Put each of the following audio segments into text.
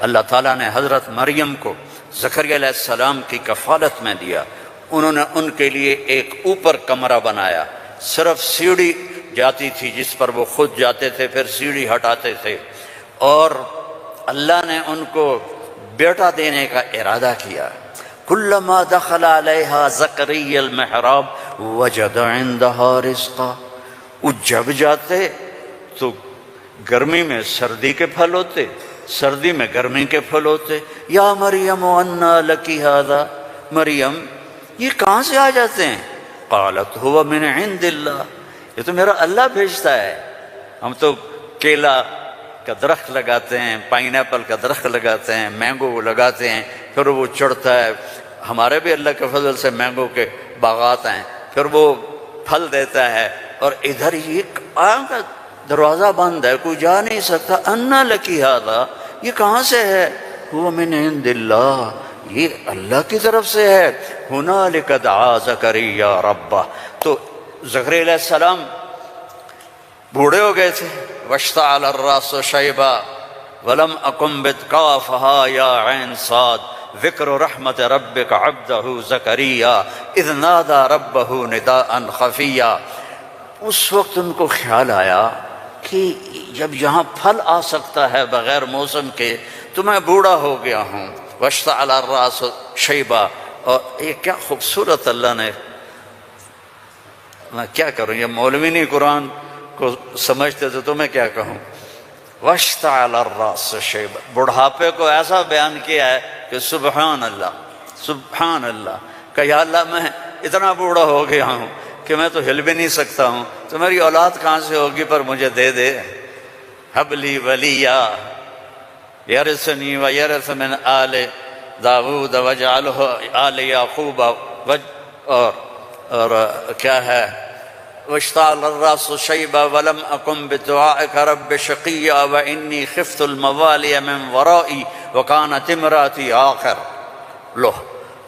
اللہ تعالیٰ نے حضرت مریم کو زکریا علیہ السلام کی کفالت میں دیا. انہوں نے ان کے لیے ایک اوپر کمرہ بنایا، صرف سیڑھی جاتی تھی جس پر وہ خود جاتے تھے، پھر سیڑھی ہٹاتے تھے. اور اللہ نے ان کو بیٹا دینے کا ارادہ کیا. کلما دخل علیہا زکریا المحراب وجد عندہا رزقا. وہ جب جاتے تو گرمی میں سردی کے پھل ہوتے، سردی میں گرمی کے پھل ہوتے. یا مریم انا لکی ھذا، مریم یہ کہاں سے آ جاتے ہیں؟ قالت هو من عند اللہ، یہ تو میرا اللہ بھیجتا ہے. ہم تو کیلا کا درخت لگاتے ہیں، پائن ایپل کا درخت لگاتے ہیں، مینگو لگاتے ہیں، پھر وہ چڑھتا ہے. ہمارے بھی اللہ کے فضل سے مینگو کے باغات ہیں، پھر وہ پھل دیتا ہے. اور ادھر یہ دروازہ بند ہے، کوئی جا نہیں سکتا. انا لکی ھذا، یہ کہاں سے ہے؟ هو من عند اللہ، یہ اللہ کی طرف سے ہے. ہنالک دعا زکریا ربہ. تو زکریا علیہ السلام بوڑھے ہو گئے تھے. واشتعل الراس شیبا ولم اکن بتقافها یا عین صاد ذکر رحمت ربک عبدہ زکریا اذ نادى ربہ نداء خفیا. اس وقت ان کو خیال آیا کہ جب یہاں پھل آ سکتا ہے بغیر موسم کے تو میں بوڑھا ہو گیا ہوں. واشتعل الراس شیبا. اور یہ کیا خوبصورت اللہ نے، میں کیا کروں، یہ مولوی نہیں قرآن کو سمجھتے تو میں کیا کہوں. واشتعل الراس شیبا، بڑھاپے کو ایسا بیان کیا ہے کہ سبحان اللہ سبحان اللہ، کہ یا اللہ میں اتنا بوڑھا ہو گیا ہوں کہ میں تو ہل بھی نہیں سکتا ہوں، تو میری اولاد کہاں سے ہوگی، پر مجھے دے دے. ہب لی ولیا یرثنی ویرث من آل داود واجعلہ آل یعقوب. اور کیا ہے، واشتعل الراس شیبا ولم اکن بدعائک رب شقیا وانی خفت الموالی من ورائی وکانت امراتی عاقر. لو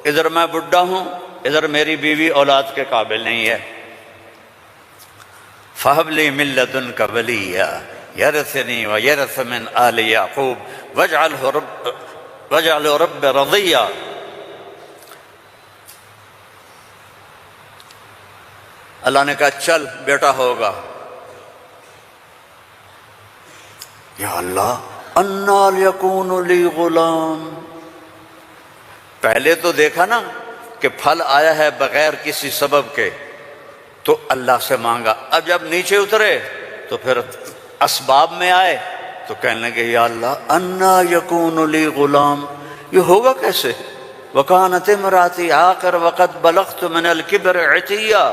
ادھر میں بڈھا ہوں، ادھر میری بیوی اولاد کے قابل نہیں ہے. فہب لی من لدنک ولیا یرثنی ویرث من آل یعقوب واجعلہ رب رضیا. اللہ نے کہا چل بیٹا ہوگا. یا اللہ انا یکون لی غلام. پہلے تو دیکھا نا کہ پھل آیا ہے بغیر کسی سبب کے، تو اللہ سے مانگا. اب جب نیچے اترے تو پھر اسباب میں آئے تو کہنے لگے یا اللہ انا یکون لی غلام، یہ ہوگا کیسے؟ وکانت امراتی عاقر وقد بلغت من الکبر عتیا.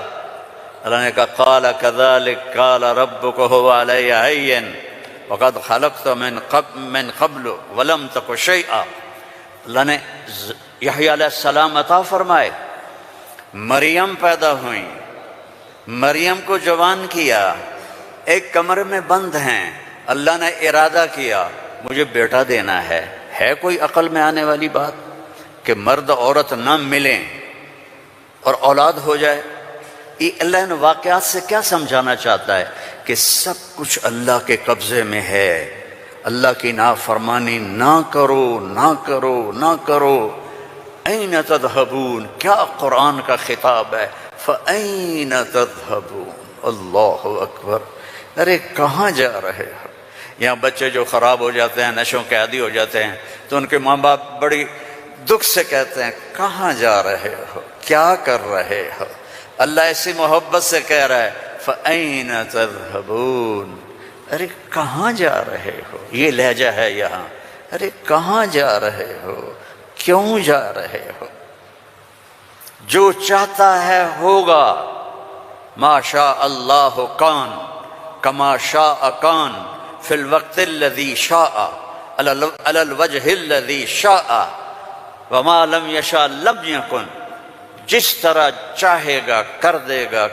اللہ نے کہا قال کذلک قال ربک هو علی ہین وقد خلقت من قبل ولم تک شیئا. اللہ نے یحییٰ علیہ السلام عطا فرمائے، مریم پیدا ہوئیں، مریم کو جوان کیا، ایک کمرے میں بند ہیں. اللہ نے ارادہ کیا مجھے بیٹا دینا ہے. ہے کوئی عقل میں آنے والی بات کہ مرد عورت نہ ملیں اور اولاد ہو جائے؟ یہ اللہ ان واقعات سے کیا سمجھانا چاہتا ہے کہ سب کچھ اللہ کے قبضے میں ہے. اللہ کی نافرمانی نہ کرو نہ کرو نہ کرو. این تذہبون، کیا قرآن کا خطاب ہے. فَأَيْنَ تَذْهَبُونَ. اللہ اکبر. ارے کہاں جا رہے ہو؟ یہاں بچے جو خراب ہو جاتے ہیں، نشوں کے عادی ہو جاتے ہیں، تو ان کے ماں باپ بڑی دکھ سے کہتے ہیں کہاں جا رہے ہو، کیا کر رہے ہو. اللہ ایسی محبت سے کہہ رہا ہے فَأَيْنَ تَذْهَبُونَ. ارے کہاں جا رہے ہو؟ یہ لہجہ ہے یہاں. ارے کہاں جا رہے ہو، کیوں جا رہے ہو؟ جو چاہتا ہے ہوگا. ما شاء اللہ کان کما شاء کان فی الوقت الذی شاء علی الوجہ الذی شاء وما لم یشاء لم یکن. جس طرح چاہے گا کر دے گا،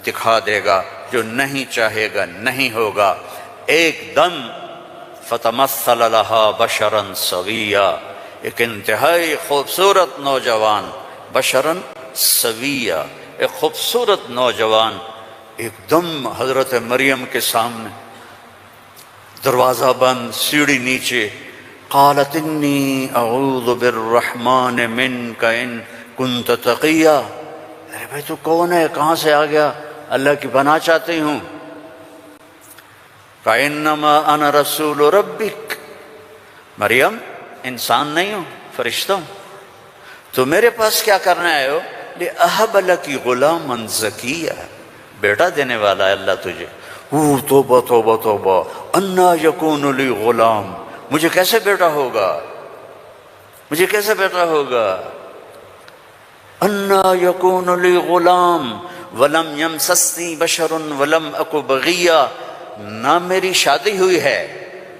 دکھا دے گا، جو نہیں چاہے گا نہیں ہوگا. ایک دم فتمثل لہا بشرا سویا. ایک انتہائی خوبصورت نوجوان، بشرا سویا، ایک خوبصورت نوجوان ایک دم حضرت مریم کے سامنے. دروازہ بند، سیڑھی نیچے، قالت انی اعوذ بالرحمن منک ان کنت تقیا، ارے بھائی تو کون ہے، کہاں سے آ گیا؟ اللہ کی پناہ چاہتی ہوں۔ فإنما أنا رسول ربک، مریم انسان نہیں ہوں، فرشتہ ہوں، تو میرے پاس کیا کرنے آئے ہو؟ لأہب لک غلاما زکیا، بیٹا دینے والا ہے اللہ تجھے۔ توبہ توبہ توبہ، انا یکون لی غلام، مجھے کیسے بیٹا ہوگا، مجھے کیسے بیٹا ہوگا؟ انا یکون لی غلام ولم یمسسنی بشر ولم اک بغیا، نہ میری شادی ہوئی ہے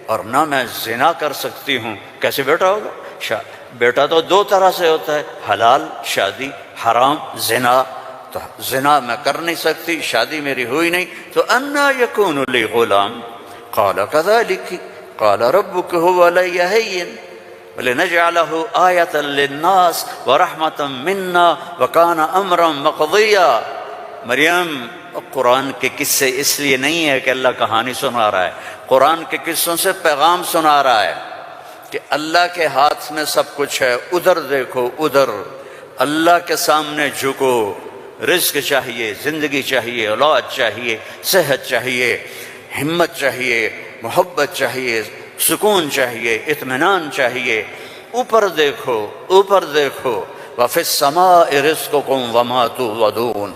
اور نہ میں زنا کر سکتی ہوں، کیسے بیٹا ہوگا؟ بیٹا تو دو طرح سے ہوتا ہے، حلال شادی، حرام زنا، تو زنا میں کر نہیں سکتی، شادی میری ہوئی نہیں، تو انا یکون لی غلام، قال کذالک قال ربک هو علی ہین ولنجعلہ آیۃ للناس ورحمۃ منا وکان امرا مقضیا۔ مریم قرآن کے قصے اس لیے نہیں ہے کہ اللہ کہانی سنا رہا ہے، قرآن کے قصوں سے پیغام سنا رہا ہے کہ اللہ کے ہاتھ میں سب کچھ ہے، ادھر دیکھو ادھر، اللہ کے سامنے جھکو، رزق چاہیے، زندگی چاہیے، اولاد چاہیے، صحت چاہیے، ہمت چاہیے، محبت چاہیے، سکون چاہیے، اطمینان چاہیے، اوپر دیکھو اوپر دیکھو، وَفِي السَّمَاءِ رِزْقُكُمْ وَمَا تُوعَدُونَ،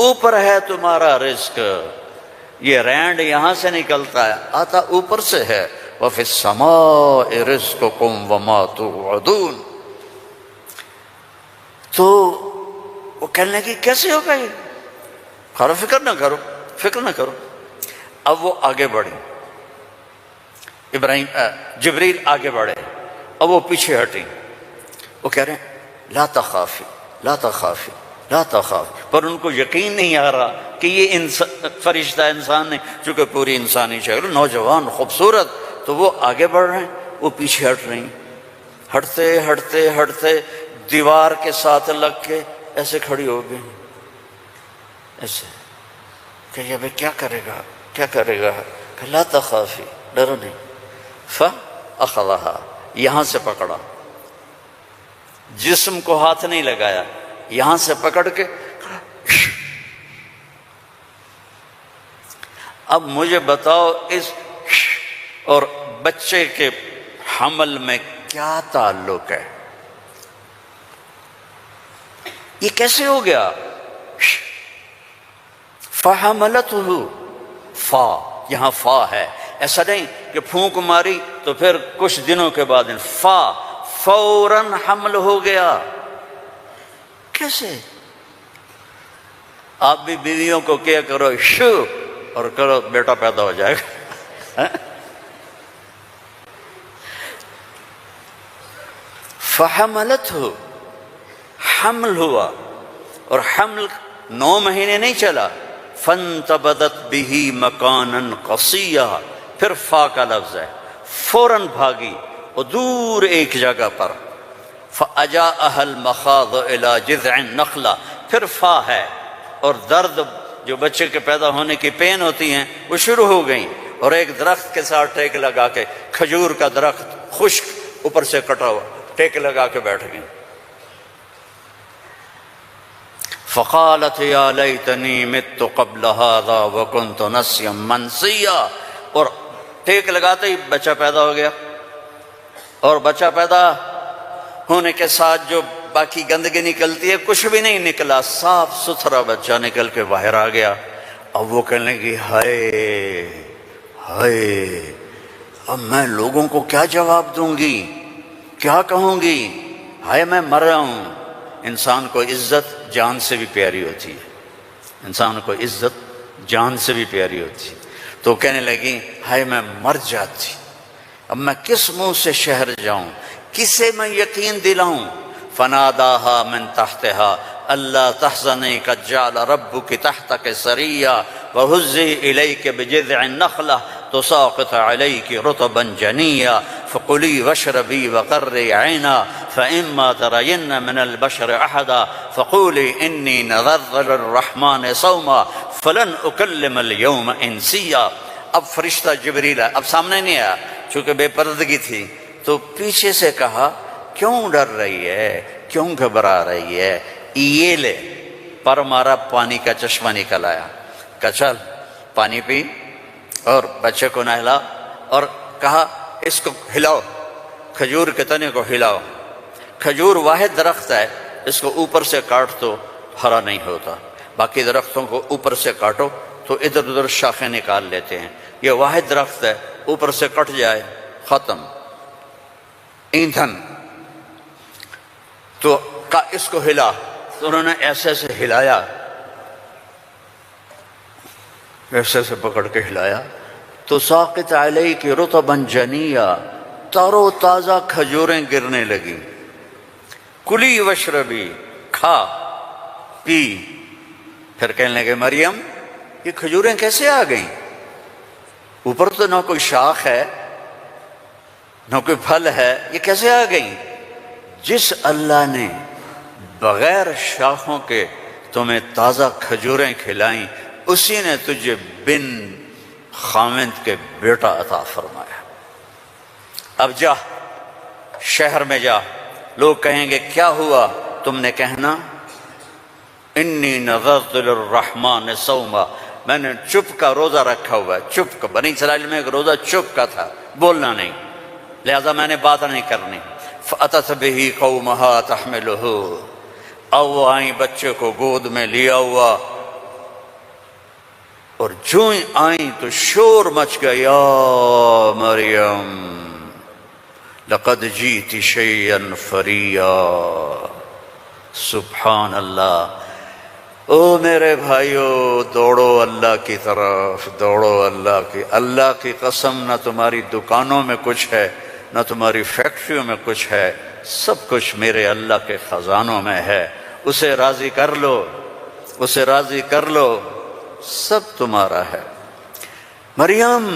اوپر ہے تمہارا رزق، یہ رینڈ یہاں سے نکلتا ہے، آتا اوپر سے ہے، وَفِي السَّمَاءِ رِزْقُكُمْ وَمَا تُوعَدُونَ۔ تو وہ کہنے لگی کیسے ہوگا یہ؟ خارو فکر نہ کرو، فکر نہ کرو۔ اب وہ آگے بڑھے، جبریل آگے بڑھے، اب وہ پیچھے ہٹیں، وہ کہہ رہے ہیں لا تخافی لا تخافی لا تخافی، پر ان کو یقین نہیں آ رہا کہ یہ فرشتہ انسان نہیں، چونکہ پوری انسانی شکل، نوجوان خوبصورت، تو وہ آگے بڑھ رہے ہیں، وہ پیچھے ہٹ رہی ہیں، ہٹتے ہٹتے ہٹتے دیوار کے ساتھ لگ کے ایسے کھڑی ہو گئی، ایسے کہ یہ کیا کرے گا کیا کرے گا؟ کہ لا تخافی، ڈرو نہیں، فَأَخَذَهَا، یہاں سے پکڑا، جسم کو ہاتھ نہیں لگایا، یہاں سے پکڑ کے، اب مجھے بتاؤ اس اور بچے کے حمل میں کیا تعلق ہے؟ یہ کیسے ہو گیا؟ فَحَمَلَتْهُ، فا، یہاں فا ہے، ایسا نہیں کہ پھونک ماری تو پھر کچھ دنوں کے بعد فا، فوراً حمل ہو گیا۔ کیسے؟ آپ بھی بیویوں کو کیا کرو شو اور کرو بیٹا پیدا ہو جائے گا۔ فَحَمَلَتْهُ، حمل ہوا، اور حمل 9 مہینے نہیں چلا، فَانْتَبَذَتْ بِهِ مَكَانًا قَصِيًّا، پھر فا کا لفظ ہے، فوراً بھاگی اور دور ایک جگہ پر، فَأَجَاءَهَا الْمَخَاضُ إِلَى جِذْعِ النَّخْلَةِ، پھر فا ہے، اور درد جو بچے کے پیدا ہونے کی پین ہوتی ہیں وہ شروع ہو گئیں، اور ایک درخت کے ساتھ ٹیک لگا کے، کھجور کا درخت خشک اوپر سے کٹا ہوا، ٹیک لگا کے بیٹھ گئیں۔ فقالت یا لیتنی مت قبل هذا وکنت نسیا منسیا، اور ٹیک لگاتے ہی بچہ پیدا ہو گیا، اور بچہ پیدا ہونے کے ساتھ جو باقی گندگی نکلتی ہے کچھ بھی نہیں نکلا، صاف ستھرا بچہ نکل کے باہر آ گیا۔ اب وہ کہنے لگی ہائے ہائے، اب میں لوگوں کو کیا جواب دوں گی، کیا کہوں گی، ہائے میں مر رہا ہوں۔ انسان کو عزت جان سے بھی پیاری ہوتی ہے، انسان کو عزت جان سے بھی پیاری ہوتی ہے، تو کہنے لگی ہائے میں مر جاتی، اب میں کس منہ سے شہر جاؤں، کسے میں یقین دلاؤں؟ فناداها من تحتها الا تحزني قد جعل ربك تحتك سريا وهزي اليك بجذع النخله تساقط عليك رطبا جنيا فكلي واشربي وقري عينا فإما ترين من البشر أحدا فقولي إني نذرت للرحمن صوما فلن أكلم اليوم إنسيا۔ اب فرشتہ جبریل ہے، اب سامنے نہیں آیا چونکہ بے پردگی تھی، تو پیچھے سے کہا کیوں ڈر رہی ہے، کیوں گھبرا رہی ہے، یہ لے، پر مارا، پانی کا چشمہ نکل آیا، کہا چل پانی پی اور بچے کو نہلا، اور کہا اس کو ہلاؤ، کھجور کے تنے کو ہلاؤ، کھجور واحد درخت ہے، اس کو اوپر سے کاٹ تو ہرا نہیں ہوتا، باقی درختوں کو اوپر سے کاٹو تو ادھر ادھر شاخیں نکال لیتے ہیں، یہ واحد درخت ہے، اوپر سے کٹ جائے ختم، ایندھن۔ تو کہا اس کو ہلا، تو انہوں نے ایسے ایسے ہلایا، ایسے ایسے پکڑ کے ہلایا، تو ساقط علیک رطبا جنیا، تر و تازہ کھجوریں گرنے لگی، کلی وشربی، کھا پی۔ پھر کہنے لگے مریم یہ کھجوریں کیسے آ گئیں؟ اوپر تو نہ کوئی شاخ ہے نہ کوئی پھل ہے، یہ کیسے آ گئیں؟ جس اللہ نے بغیر شاخوں کے تمہیں تازہ کھجوریں کھلائیں، اسی نے تجھے بن خاوند کے بیٹا عطا فرمایا۔ اب جا شہر میں جا، لوگ کہیں گے کیا ہوا؟ تم نے کہنا انی نذرت للرحمن صوما، میں نے چپ کا روزہ رکھا ہوا ہے، چپ کا۔ بنی اسرائیل میں ایک روزہ چپ کا تھا، بولنا نہیں، لہذا میں نے بات نہیں کرنی۔ فأتت به قومها تحملہ، اب وہ آئیں بچے کو گود میں لیا ہوا، اور جو آئیں تو شور مچ گیا، یا مریم لقد جیت شیئا فریا۔ سبحان اللہ۔ او میرے بھائیو، دوڑو اللہ کی طرف، دوڑو اللہ کی قسم، نہ تمہاری دکانوں میں کچھ ہے نہ تمہاری فیکٹریوں میں کچھ ہے، سب کچھ میرے اللہ کے خزانوں میں ہے، اسے راضی کر لو، اسے راضی کر لو، سب تمہارا ہے۔ مریم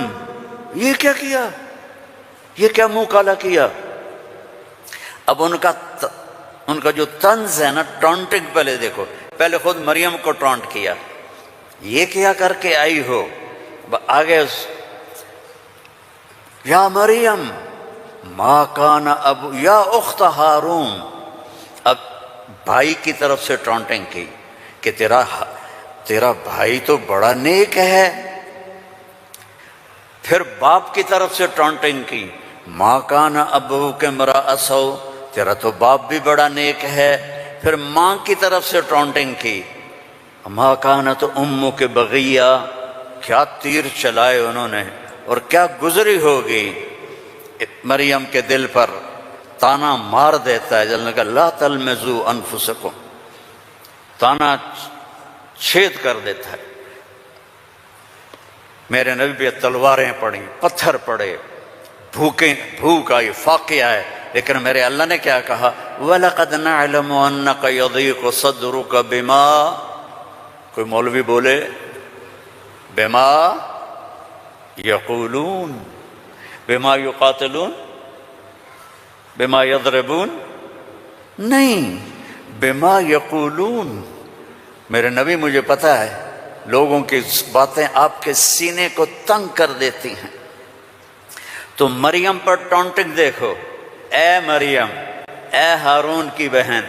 یہ کیا کیا؟ یہ کیا منہ کالا کیا؟ اب ان کا جو طنز ہے نا، ٹونٹنگ، پہلے دیکھو، پہلے خود مریم کو ٹونٹ کیا، یہ کیا کر کے آئی ہو؟ آگے یا مریم ما کان ابو، یا اخت ہارون، اب بھائی کی طرف سے ٹونٹنگ کی کہ تیرا بھائی تو بڑا نیک ہے۔ پھر باپ کی طرف سے ٹونٹنگ کی، ما کان ابوک امرأ سوء، تیرا تو باپ بھی بڑا نیک ہے۔ پھر ماں کی طرف سے ٹونٹنگ کی، ما کانت امک بغیہ، کیا تیر چلائے انہوں نے، اور کیا گزری ہوگی مریم کے دل پر، تانا مار دیتا ہے، جلنے کا لا تلمزوا انفسکم، تانا چھید کر دیتا ہے۔ میرے نبی پہ تلواریں پڑیں، پتھر پڑے، بھوک آئی، فاقے آئے، لیکن میرے اللہ نے کیا کہا؟ وَلَقَدْ نَعْلَمُ أَنَّكَ يَضِيقُ صَدْرُكَ بِمَا، کوئی مولوی بولے بِمَا يَقُولُونَ، بِمَا يُقَاتِلُونَ، بِمَا يَضْرِبُونَ، نہیں، بِمَا يَقُولُونَ۔ میرے نبی مجھے پتہ ہے لوگوں کی باتیں آپ کے سینے کو تنگ کر دیتی ہیں، تو مریم پر ٹونٹنگ دیکھو، اے مریم، اے ہارون کی بہن،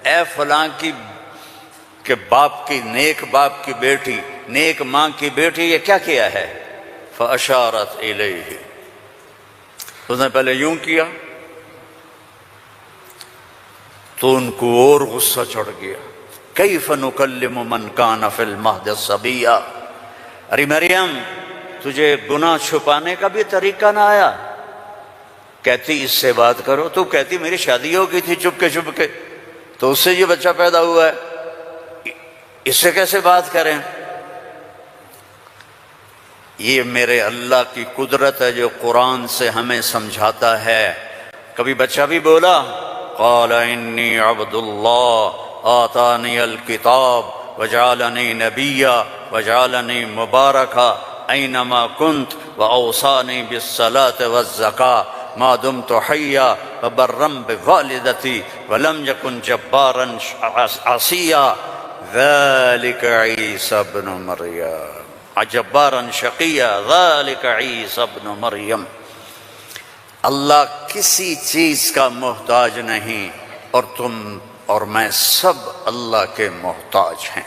اے فلاں کی کہ باپ کی، نیک باپ کی بیٹی، نیک ماں کی بیٹی، یہ کیا کیا ہے؟ فَأَشَارَتْ إِلَيْهِ، اس نے پہلے یوں کیا تو ان کو اور غصہ چڑھ گیا، کیف نکلم من کان فی المہد صبیا، ارے مریم تجھے گناہ چھپانے کا بھی طریقہ نہ آیا؟ کہتی اس سے بات کرو، تو کہتی میری شادی ہو گئی تھی چپ کے، تو اس سے یہ بچہ پیدا ہوا ہے، اس سے کیسے بات کریں؟ یہ میرے اللہ کی قدرت ہے جو قرآن سے ہمیں سمجھاتا ہے۔ کبھی بچہ بھی بولا قال انی عبد اللہ آتانی الکتاب وجعلنی نبیا وجعلنی مبارکا اینما کنت واوصانی بالصلاة والزکاة ما دمت حیا وبرا بوالدتی ولم یکن جبارا عصیا ذلک عیسی ابن مریم جبارا شقیا ذلک عیسی ابن مریم۔ اللہ کسی چیز کا محتاج نہیں، اور تم اور میں سب اللہ کے محتاج ہیں۔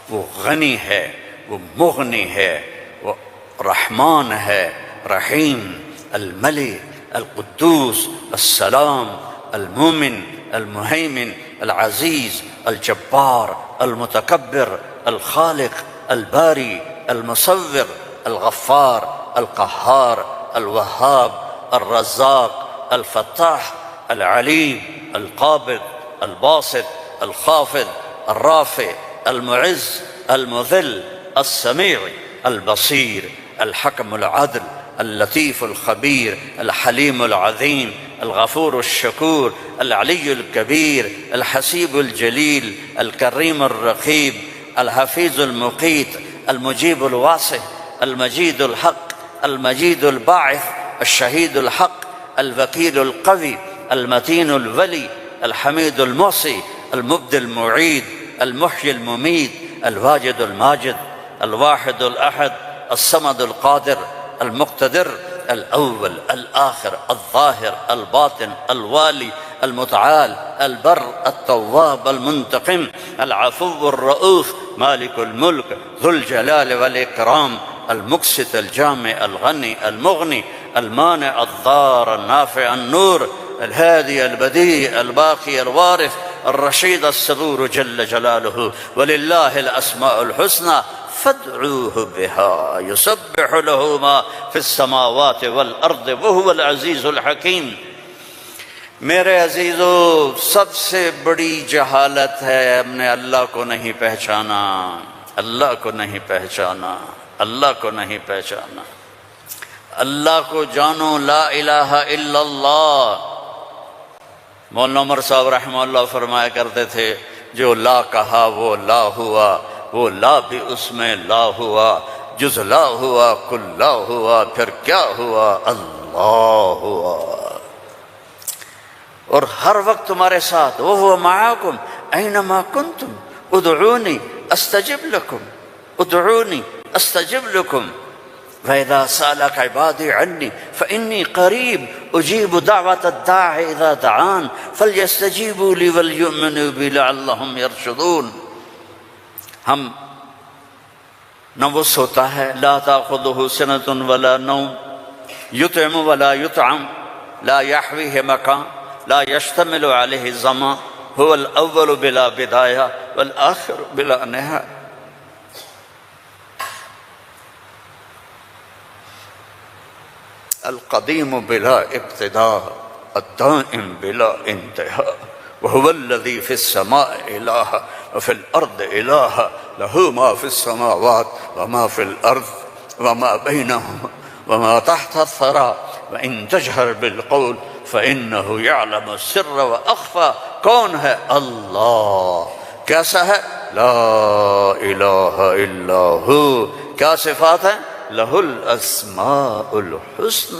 وہ غنی ہے، وہ مغنی ہے، وہ رحمان ہے، رحیم، الملک، القدوس، السلام، المومن، المہیمن، العزیز، الجبار، المتکبر، الخالق، الباری، المصور، الغفار، القہار، الوہاب، الرزاق، الفتاح، العلیم، القابض، الباسط، الخافض، الرافع، المعز، المذل، السمیع، البصیر، الحکم العدل، اللطیف الخبیر، الحلیم العظیم، الغفور الشکور، العلی الکبیر، الحسیب الجلیل، الکریم الرقیب، الحفیظ المقیت، المجیب الواسع، المجید الحق، المجید الباعث، الشہید الحق، الوکیل القوی، المتین الولی، الحمید المحصی، المبدی المعید، المحیی الممید، الواجد الماجد، الواحد الأحد، الصمد القادر، المقتدر، الأول الآخر الظاهر الباطن الوالي المتعال البر التواب المنتقم العفو الرؤوف مالك الملك ذو الجلال والإكرام المقسط الجامع الغني المغني المانع الضار النافع النور الهادي البديع الباقي الوارث الرشيد الصبور جل جلاله ولله الأسماء الحسنى فادعوه بها يسبح له ما في السماوات والأرض وهو العزيز الحكيم۔ میرے عزیزو، سب سے بڑی جہالت ہے ہم نے اللہ کو نہیں پہچانا، اللہ کو نہیں پہچانا، اللہ کو نہیں پہچانا۔ اللہ کو جانو، لا الہ الا اللہ۔ مولانا عمر صاحب رحمہ اللہ فرمایا کرتے تھے، جو لا کہا وہ لا ہوا، وہ لا بھی اس میں لا ہوا، جز لا ہوا کل لا ہوا، پھر کیا ہوا؟ اللہ ہوا۔ اور ہر وقت تمہارے ساتھ، وَهُوَ مَعَكُمْ أَيْنَمَا كُنْتُمْ ادعونی استجب لکم، ادعونی استجب لکم، وَإِذَا سَأَلَكَ عِبَادِي عَنِّي فَإِنِّي قَرِيبٌ أُجِيبُ دَعْوَةَ الدَّاعِ إِذَا دَعَانِ فَلْيَسْتَجِيبُوا لِي وَلْيُؤْمِنُوا بِي لَعَلَّهُمْ يَرْشُدُونَ۔ ہم نہ وہ سوتا ہے، لا تأخذه سنة ولا نوم، يطعم ولا يطعم، لا يحويه مكان، لا يشتمل عليه زمان، هو الأول بلا بداية والآخر بلا نهاية۔ القديم بلا ابتداء، الدائم بلا انتهاء، وهو الذي في السماء إله وفي الأرض إله، له ما في السماوات وما في الأرض وما بينهما وما تحت الثرى، وإن تجهر بالقول فإنه يعلم السر وأخفى۔ کون ہے؟ اللہ۔ کیسا ہے؟ لا الہ الا ہو۔ کیا صفات ہیں؟ لہ الاسماء الحسنى۔